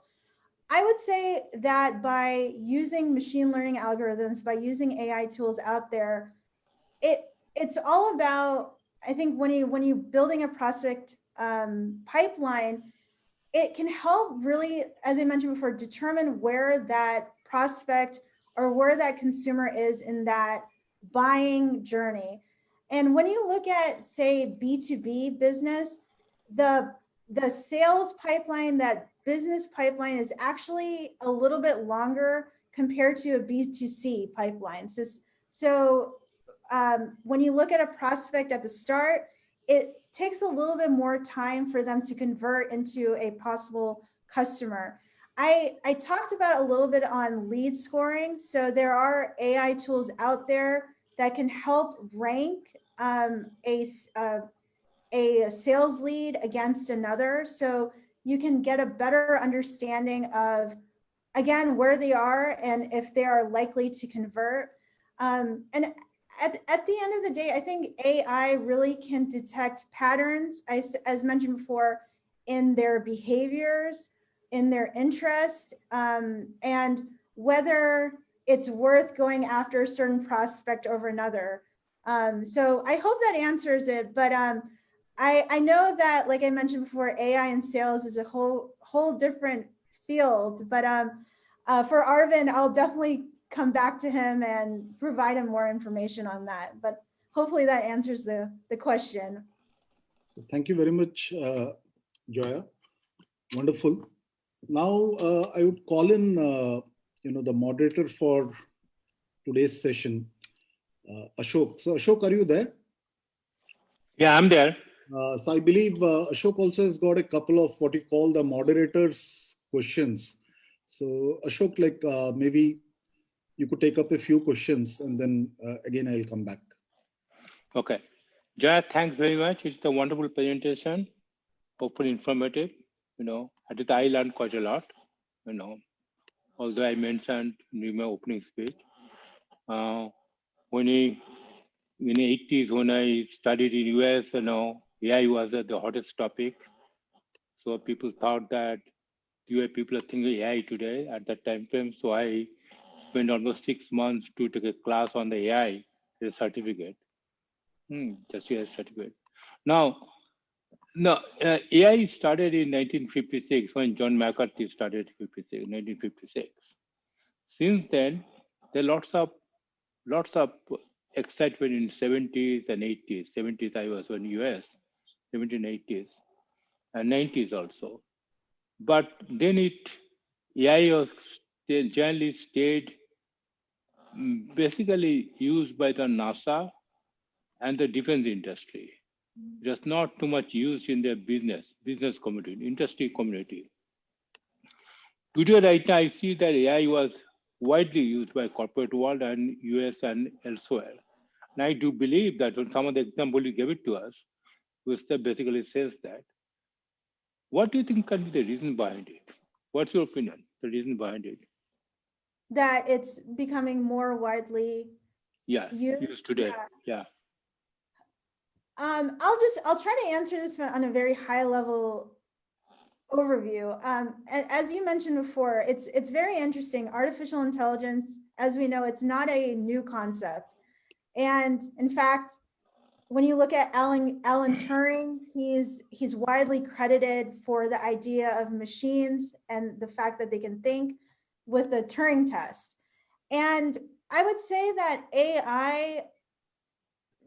I would say that by using machine learning algorithms, by using AI tools out there, it's all about, I think when you building a prospect pipeline, it can help really, as I mentioned before, determine where that prospect or where that consumer is in that buying journey. And when you look at, say, B2B business, the sales pipeline, that business pipeline, is actually a little bit longer compared to a B2C pipeline. So when you look at a prospect at the start, it takes a little bit more time for them to convert into a possible customer. I talked about a little bit on lead scoring. So there are AI tools out there that can help rank a sales lead against another. So you can get a better understanding of, again, where they are and if they are likely to convert. And at the end of the day, I think AI really can detect patterns, as mentioned before, in their behaviors, in their interest, and whether it's worth going after a certain prospect over another. So I hope that answers it. But I know that, like I mentioned before, AI and sales is a whole different field. But for Arvind, I'll definitely come back to him and provide him more information on that. But hopefully that answers the question. So thank you very much, Joya. Wonderful. Now I would call in, the moderator for today's session, Ashok. So Ashok, are you there? Yeah, I'm there. So I believe Ashok also has got a couple of what you call the moderators questions. So Ashok, maybe you could take up a few questions and then again, I'll come back. Okay. Joya, thanks very much. It's a wonderful presentation, hopefully informative. At least I learned quite a lot, although I mentioned in my opening speech. In the 80s, when I studied in US, AI was the hottest topic. So people thought that the way people are thinking AI today at that time frame. So I spent almost 6 months to take a class on the AI, a certificate. Just a certificate. Now, AI started in 1956 when John McCarthy started 1956. Since then, there are lots of excitement in 70s and 80s. 70s I was in US, 1780s and 90s also. But then AI was generally stayed basically used by the NASA and the defense industry. Just not too much used in their business community, industry community. Today, right now, I see that AI was widely used by corporate world and US and elsewhere. And I do believe that some of the example you gave it to us, which basically says that. What do you think can be the reason behind it? What's your opinion, the reason behind it? That it's becoming more widely used today. Yeah. I'll try to answer this on a very high level overview. As you mentioned before, it's very interesting. Artificial intelligence, as we know, it's not a new concept. And in fact, when you look at Alan Turing, he's widely credited for the idea of machines and the fact that they can think with the Turing test. And I would say that AI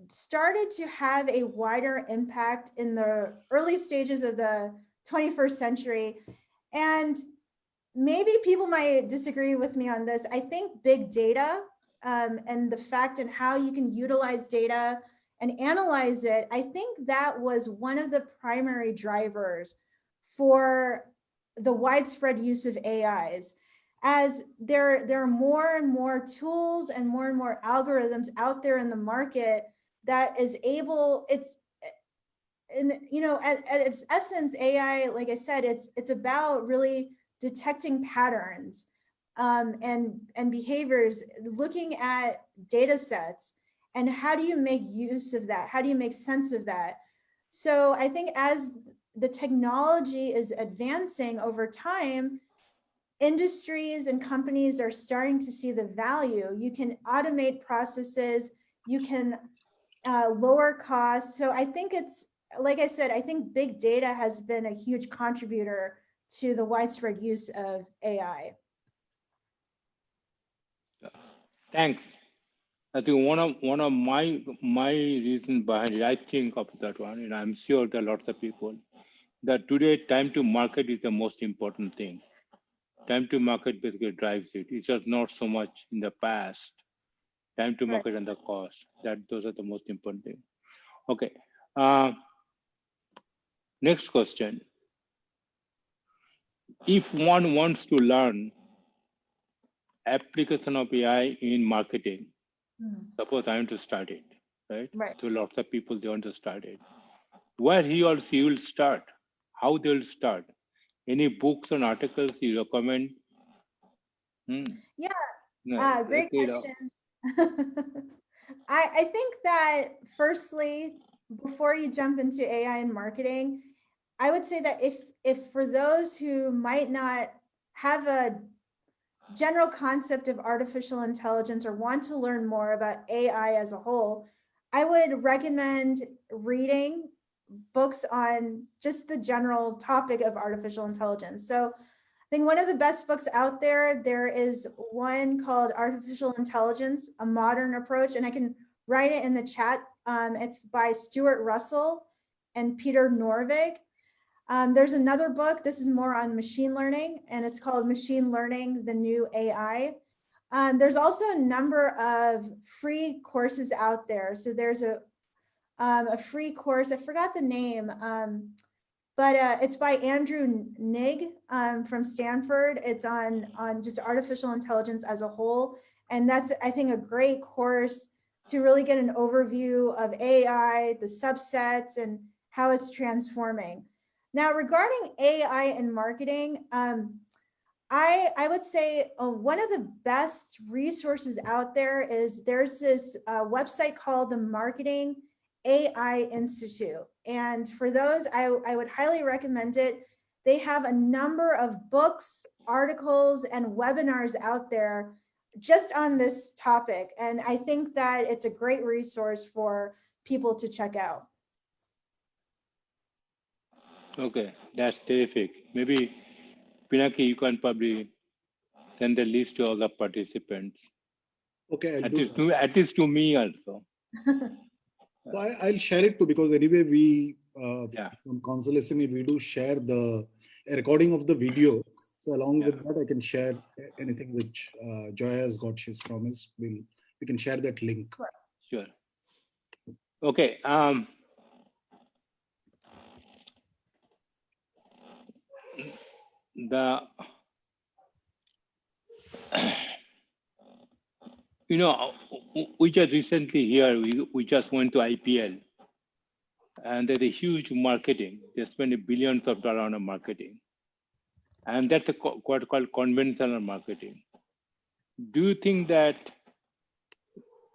started to have a wider impact in the early stages of the 21st century. And maybe people might disagree with me on this. I think big data and the fact and how you can utilize data and analyze it, I think that was one of the primary drivers for the widespread use of AIs. As there are more and more tools and more algorithms out there in the market that is able, at its essence, AI, like I said, it's about really detecting patterns and behaviors, looking at data sets, and how do you make use of that? How do you make sense of that? So I think as the technology is advancing over time, industries and companies are starting to see the value. You can automate processes, you can lower costs. So I think it's, like I said, I think big data has been a huge contributor to the widespread use of AI. Thanks. I think one of my reasons behind it, I think of that one, and I'm sure there are lots of people, that today time to market is the most important thing. Time to market basically drives it. It's just not so much in the past. Time to market and the cost. Those are the most important thing. Okay. Next question. If one wants to learn application of AI in marketing, suppose I want to start it, right? Right. So lots of people, they want to start it. Where he or she will start, how they will start. Any books and articles you recommend? Yeah, No, great you know. question. I think that firstly, before you jump into AI and marketing, I would say that if for those who might not have a general concept of artificial intelligence or want to learn more about AI as a whole, I would recommend reading books on just the general topic of artificial intelligence. So I think one of the best books out there is one called Artificial Intelligence, A Modern Approach, and I can write it in the chat. It's by Stuart Russell and Peter Norvig. There's another book, this is more on machine learning, and it's called Machine Learning, the New AI. There's also a number of free courses out there. So there's a free course, I forgot the name, but it's by Andrew Nigg from Stanford. It's on just artificial intelligence as a whole. And that's, I think, a great course to really get an overview of AI, the subsets, and how it's transforming. Now, regarding AI and marketing, I would say one of the best resources out there is there's this website called the Marketing AI Institute. And for those, I would highly recommend it. They have a number of books, articles, and webinars out there just on this topic. And I think that it's a great resource for people to check out. Okay, that's terrific. Maybe Pinaki, you can probably send the list to all the participants. Okay, At least to me also. So I'll share it too, because anyway, we Yeah. on CouncilSme, we do share a recording of the video. So along with that, I can share anything which Joya has got. She's promised. We can share that link. Sure. Okay. You know, we just recently here, we just went to IPL, and there's a huge marketing. They spend billions of dollars on marketing. And that's what called conventional marketing. Do you think that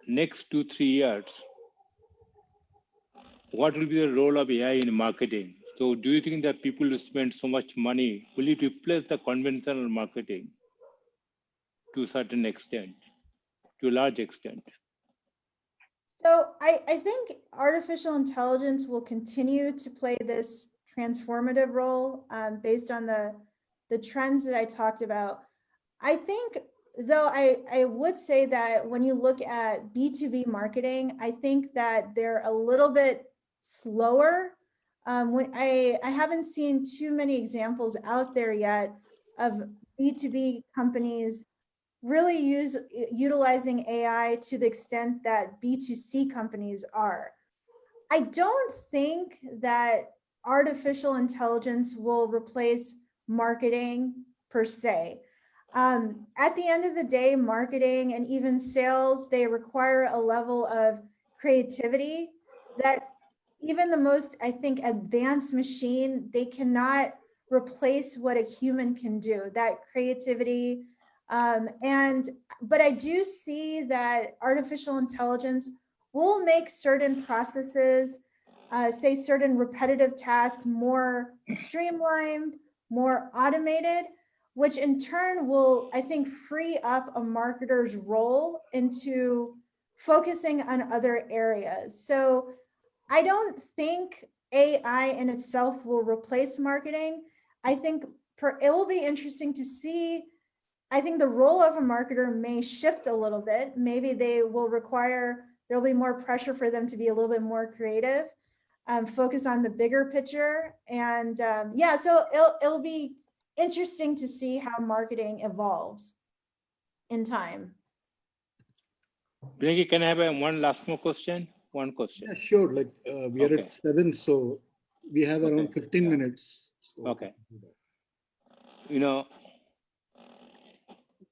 next 2-3 years, what will be the role of AI in marketing? So do you think that people who spend so much money, will it replace the conventional marketing to a certain extent, to a large extent? So I think artificial intelligence will continue to play this transformative role based on the trends that I talked about. I think, though, I would say that when you look at B2B marketing, I think that they're a little bit slower. When I haven't seen too many examples out there yet of B2B companies really utilizing AI to the extent that B2C companies are. I don't think that artificial intelligence will replace marketing per se. At the end of the day, marketing and even sales, they require a level of creativity that even the most, I think, advanced machine, they cannot replace what a human can do, that creativity. But I do see that artificial intelligence will make certain processes, say certain repetitive tasks, more streamlined, more automated, which in turn will, I think, free up a marketer's role into focusing on other areas. So I don't think AI in itself will replace marketing. I think it will be interesting to see. I think the role of a marketer may shift a little bit. Maybe there'll be more pressure for them to be a little bit more creative, focus on the bigger picture. And yeah, so it'll be interesting to see how marketing evolves in time. Pinaki, can I have one last more question? One question. Yeah, sure. Like we are at 7, so We have around 15 minutes. So Okay. You know,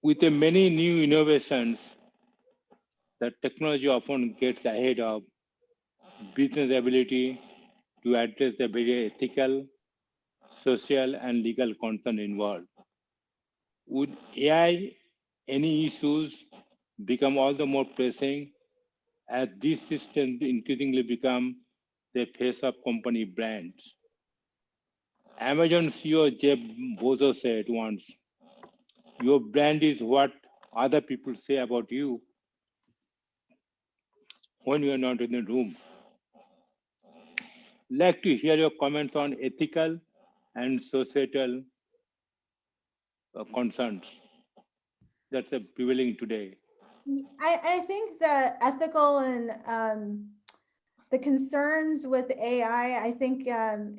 with the many new innovations, the technology often gets ahead of business ability to address the very ethical, social, and legal concern involved. With AI, any issues become all the more pressing as these systems increasingly become the face of company brands. Amazon CEO Jeff Bezos said once, "Your brand is what other people say about you when you are not in the room." Like to hear your comments on ethical and societal concerns that's prevailing today. I think the ethical and the concerns with AI, I think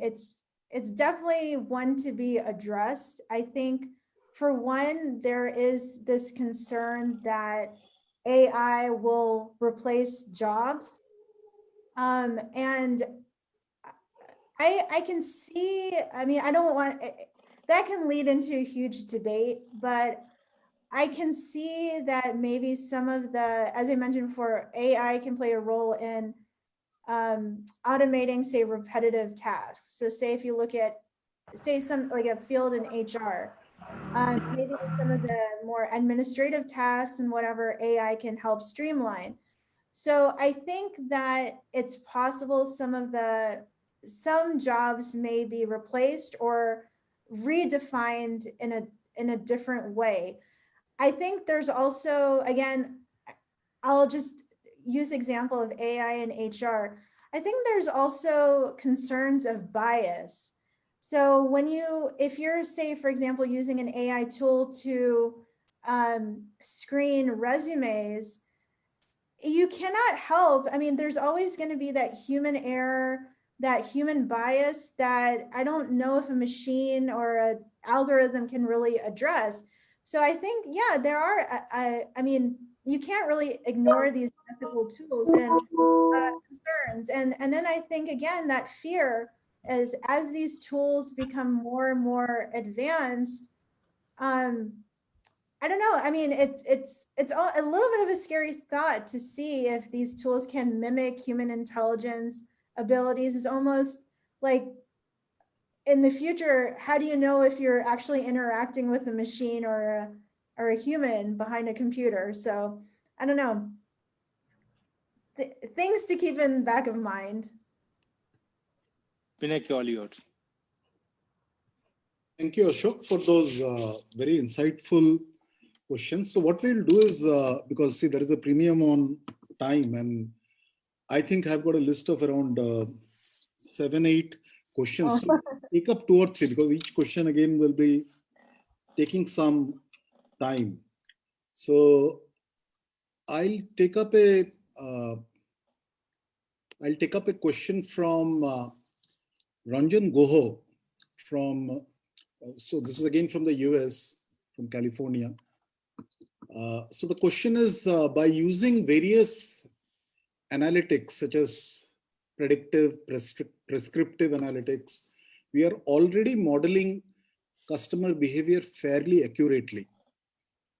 it's definitely one to be addressed. I think for one, there is this concern that AI will replace jobs. And I can see, I mean, I don't want, that can lead into a huge debate, but I can see that maybe some of the, as I mentioned before, AI can play a role in automating, say, repetitive tasks. So say if you look at, say, some like a field in HR, maybe some of the more administrative tasks and whatever AI can help streamline. So I think that it's possible some jobs may be replaced or redefined in a different way. I think there's also, again, I'll just use example of AI and HR. I think there's also concerns of bias. So when if you're, say, for example, using an AI tool to screen resumes, you cannot help. I mean, there's always going to be that human error, that human bias that I don't know if a machine or an algorithm can really address. So I think, yeah, there are, I mean, you can't really ignore these ethical tools and concerns. And then I think, again, that fear is as these tools become more and more advanced, I don't know. I mean, it's all, a little bit of a scary thought to see if these tools can mimic human intelligence abilities. Is almost like in the future, how do you know if you're actually interacting with a machine or a human behind a computer? So I don't know. Things to keep in the back of mind. Pinaki, all yours. Thank you, Ashok, for those very insightful questions. So what we'll do is, because see, there is a premium on time, and I think I've got a list of around 7-8 questions. So take up 2 or 3 because each question again will be taking some time. So I'll take up a question from Ranjan Goho from. So this is again from the US, from California. So the question is, by using various analytics such as predictive, prescriptive analytics, we are already modeling customer behavior fairly accurately.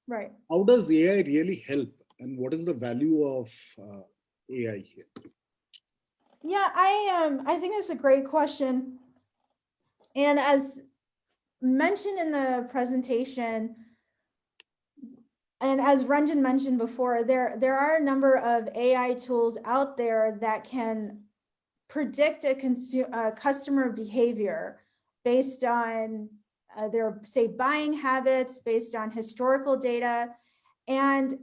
Right. How does AI really help, and what is the value of AI here? Yeah, I think that's a great question. And as mentioned in the presentation, and as Ranjan mentioned before, there are a number of AI tools out there that can predict a customer behavior based on their, say, buying habits, based on historical data. And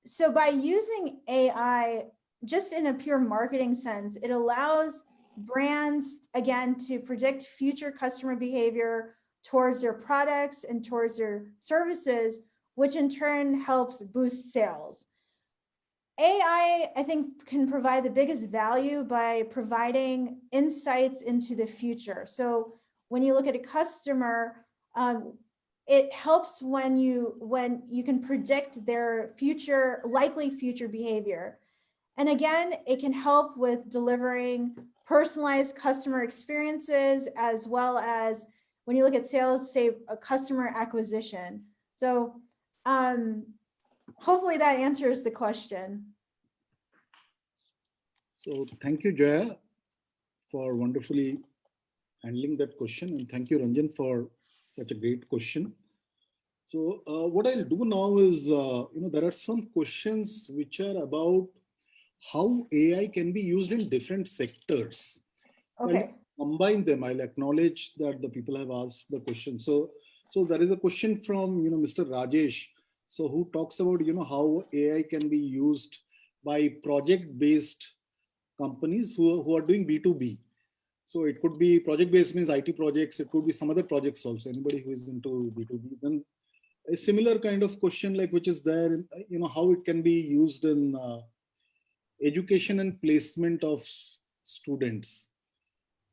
so by using AI, just in a pure marketing sense, it allows brands, again, to predict future customer behavior towards their products and towards their services, which in turn helps boost sales. AI, I think, can provide the biggest value by providing insights into the future. So when you look at a customer, it helps when you can predict their likely future behavior. And again, it can help with delivering personalized customer experiences, as well as when you look at sales, say a customer acquisition. So hopefully that answers the question. So thank you, Joya, for wonderfully handling that question. And thank you, Ranjan, for such a great question. So what I'll do now is, there are some questions which are about how AI can be used in different sectors. So Okay. I'll combine them. I'll acknowledge that the people have asked the question. So there is a question from, Mr. Rajesh. So who talks about, how AI can be used by project-based companies who are doing B2B. So it could be project-based means IT projects. It could be some other projects also. Anybody who is into B2B. Then a similar kind of question, like which is there, how it can be used in education and placement of students.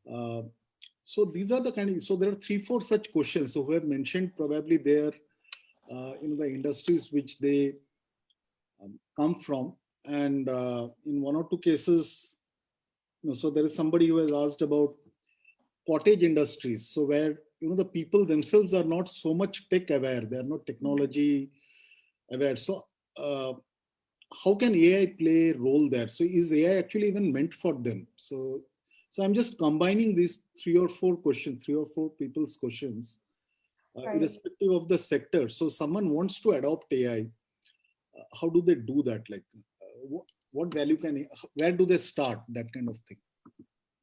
So these are the so there are 3-4 such questions. So who have mentioned probably their, the industries which they come from. And in 1 or 2 cases, so there is somebody who has asked about cottage industries. So where, the people themselves are not so much tech aware, they are not technology aware. So how can AI play a role there? So is AI actually even meant for them? So I'm just combining these 3 or 4 questions, 3 or 4 people's questions, Right. irrespective of the sector. So someone wants to adopt AI. How do they do that? Like what value where do they start? That kind of thing.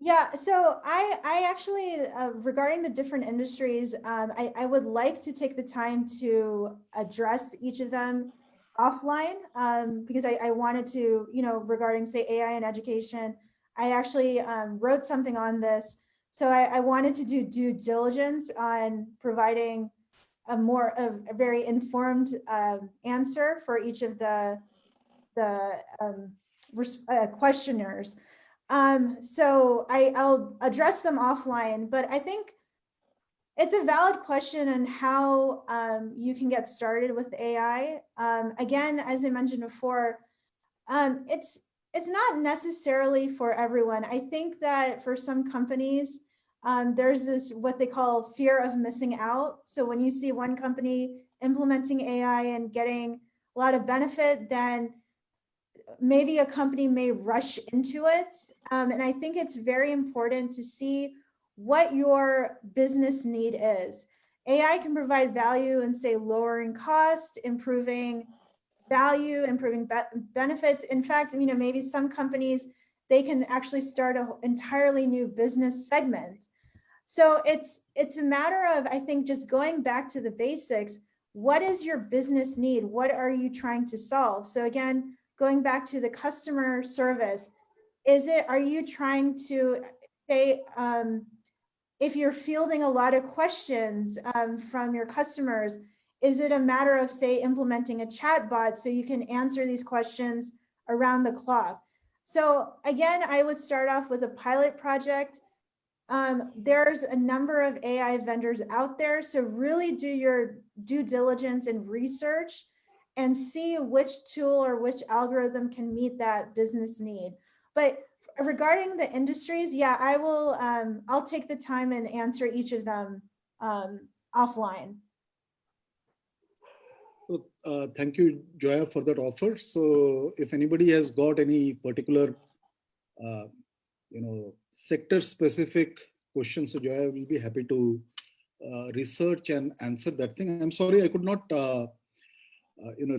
Yeah, so I actually, regarding the different industries, I would like to take the time to address each of them offline, because I wanted to, regarding say AI and education, I actually wrote something on this. So I wanted to do due diligence on providing a very informed answer for each of the questioners. So I'll address them offline, but I think it's a valid question on how you can get started with AI. Again, as I mentioned before, it's not necessarily for everyone. I think that for some companies, there's this what they call fear of missing out. So when you see one company implementing AI and getting a lot of benefit, then maybe a company may rush into it. And I think it's very important to see what your business need is. AI can provide value in, say, lowering cost, improving value, improving benefits. In fact, maybe some companies, they can actually start an entirely new business segment. So it's a matter of, I think, just going back to the basics. What is your business need? What are you trying to solve? So again, going back to the customer service, are you trying to say, if you're fielding a lot of questions from your customers, is it a matter of, say, implementing a chat bot so you can answer these questions around the clock? So again, I would start off with a pilot project. There's a number of AI vendors out there, so really do your due diligence and research and see which tool or which algorithm can meet that business need. But regarding the industries, yeah, I'll take the time and answer each of them offline. So, thank you, Joya, for that offer. So if anybody has got any particular, sector specific questions, so Joya will be happy to research and answer that thing. I'm sorry, I could not,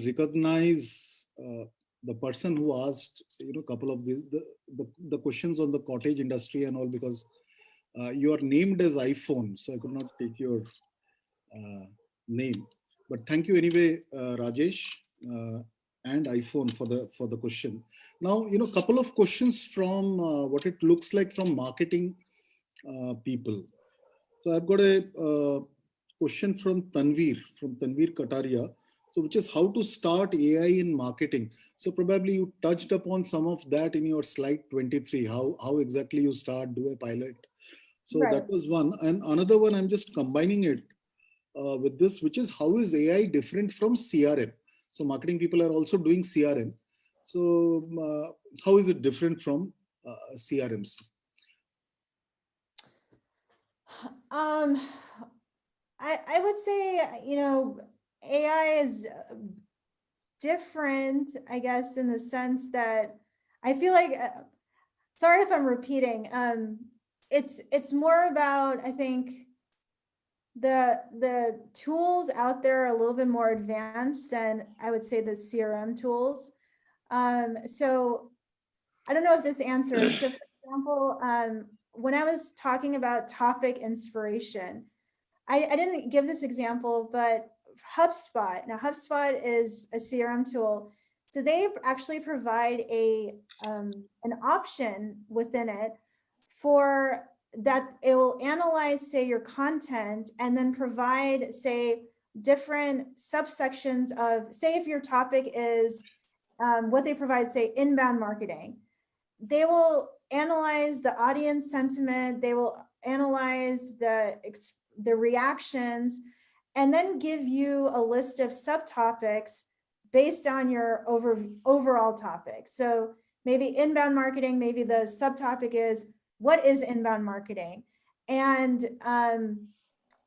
recognize the person who asked, a couple of these, the questions on the cottage industry and all, because you are named as iPhone, so I could not take your name. But thank you anyway, Rajesh and iPhone for the question. Now, a couple of questions from what it looks like from marketing people. So I've got a question from Tanveer Kataria. So which is how to start AI in marketing. So probably you touched upon some of that in your slide 23, how exactly you start, do a pilot. So Right. that was one. And another one, I'm just combining it with this, which is how is AI different from CRM? So marketing people are also doing CRM. So how is it different from CRMs? I would say, AI is different, I guess, in the sense that I feel like, sorry if I'm repeating, it's more about, I think, the tools out there are a little bit more advanced than I would say the CRM tools. So I don't know if this answers. So for example, when I was talking about topic inspiration, I didn't give this example, but HubSpot. Now HubSpot is a CRM tool. So they actually provide an option within it for that it will analyze, say, your content and then provide, say, different subsections of, say, if your topic is what they provide, say, inbound marketing, they will analyze the audience sentiment, they will analyze the reactions, and then give you a list of subtopics based on your overall topic. So maybe inbound marketing, maybe the subtopic is, what is inbound marketing? And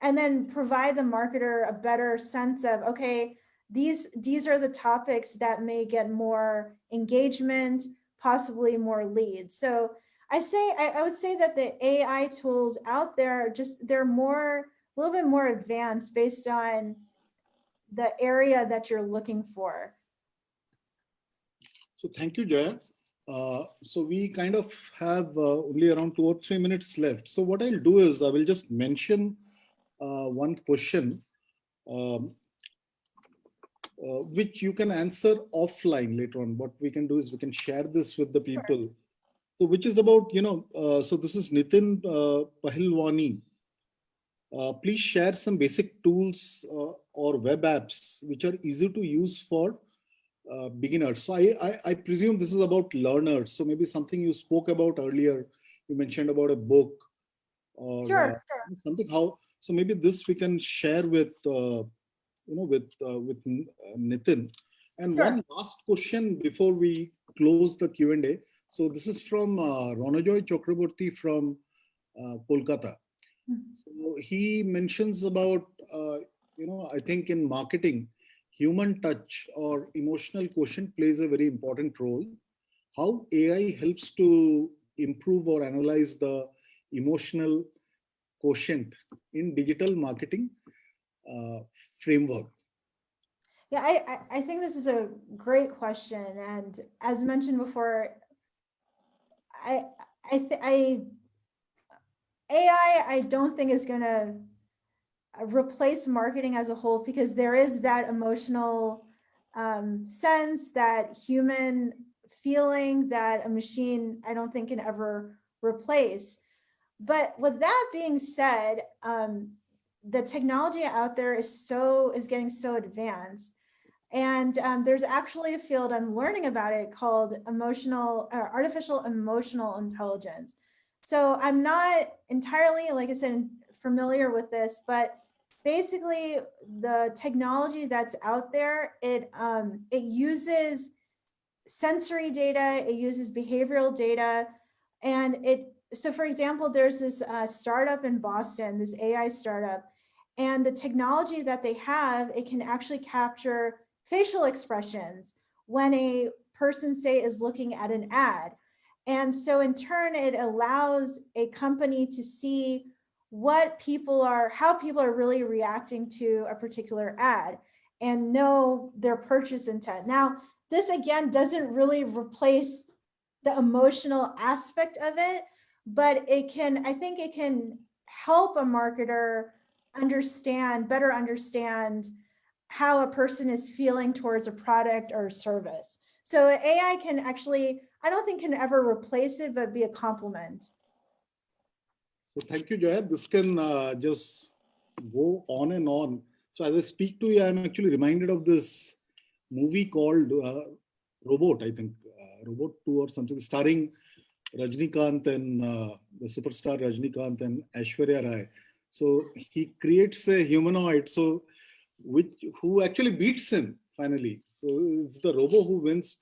then provide the marketer a better sense of, okay, these are the topics that may get more engagement, possibly more leads. So I would say that the AI tools out there, they're a little bit more advanced based on the area that you're looking for. So thank you, Joya. So we kind of have only around 2 or 3 minutes left. So what I'll do is I will just mention one question which you can answer offline later on. What we can do is we can share this with the people. So which is about, so this is Nitin Pahilwani. Please share some basic tools or web apps which are easy to use for beginners. So I presume this is about learners. So maybe something you spoke about earlier. You mentioned about a book or Sure. something. So maybe this we can share with Nitin. And Sure. one last question before we close the Q&A. So this is from Ronojoy Chakraborty from Kolkata. So he mentions about, I think in marketing, human touch or emotional quotient plays a very important role. How AI helps to improve or analyze the emotional quotient in digital marketing framework? Yeah, I think this is a great question. And as mentioned before, AI, I don't think is going to replace marketing as a whole, because there is that emotional sense, that human feeling that a machine, I don't think, can ever replace. But with that being said, the technology out there is getting so advanced. And there's actually a field I'm learning about it called artificial emotional intelligence. So I'm not entirely, like I said, familiar with this, but basically the technology that's out there, it uses sensory data, it uses behavioral data, and so for example, there's this startup in Boston, this AI startup, and the technology that they have, it can actually capture facial expressions when a person, say, is looking at an ad. And so in turn, it allows a company to see how people are really reacting to a particular ad and know their purchase intent. Now, this again doesn't really replace the emotional aspect of it, but I think it can help a marketer better understand how a person is feeling towards a product or service. So AI can actually, I don't think can ever replace it, but be a complement. So thank you, Joya. This can just go on and on. So as I speak to you, I'm actually reminded of this movie called Robot, I think, Robot 2 or something, starring Rajnikant and the superstar Rajnikant and Aishwarya Rai. So he creates a humanoid, who actually beats him finally. So it's the robot who wins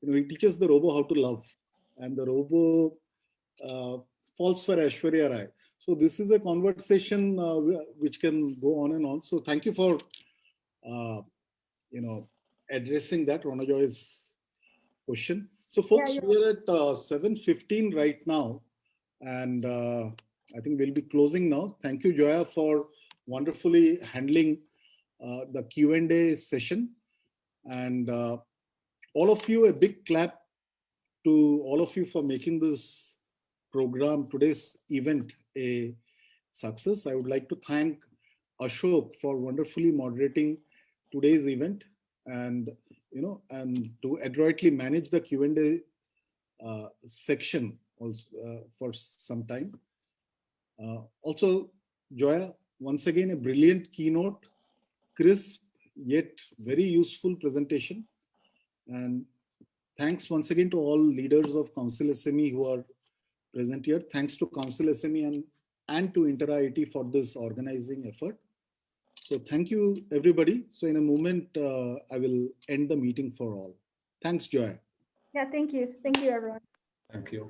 he teaches the robo how to love, and the robo falls for Aishwarya Rai. So this is a conversation which can go on and on. So thank you for addressing that, Ronojoy's question. So folks, we are at 7:15 right now, and I think we'll be closing now. Thank you, Joya, for wonderfully handling the Q&A session. And all of you, a big clap to all of you for making this program, today's event, a success. I would like to thank Ashok for wonderfully moderating today's event, and and to adroitly manage the Q&A section also for some time. Also, Joya, once again, a brilliant keynote, crisp yet very useful presentation. And thanks once again to all leaders of Council SME who are present here. Thanks to Council SME and to InterraIT for this organizing effort. So thank you, everybody. So in a moment, I will end the meeting for all. Thanks, Joy. Yeah, thank you. Thank you, everyone. Thank you.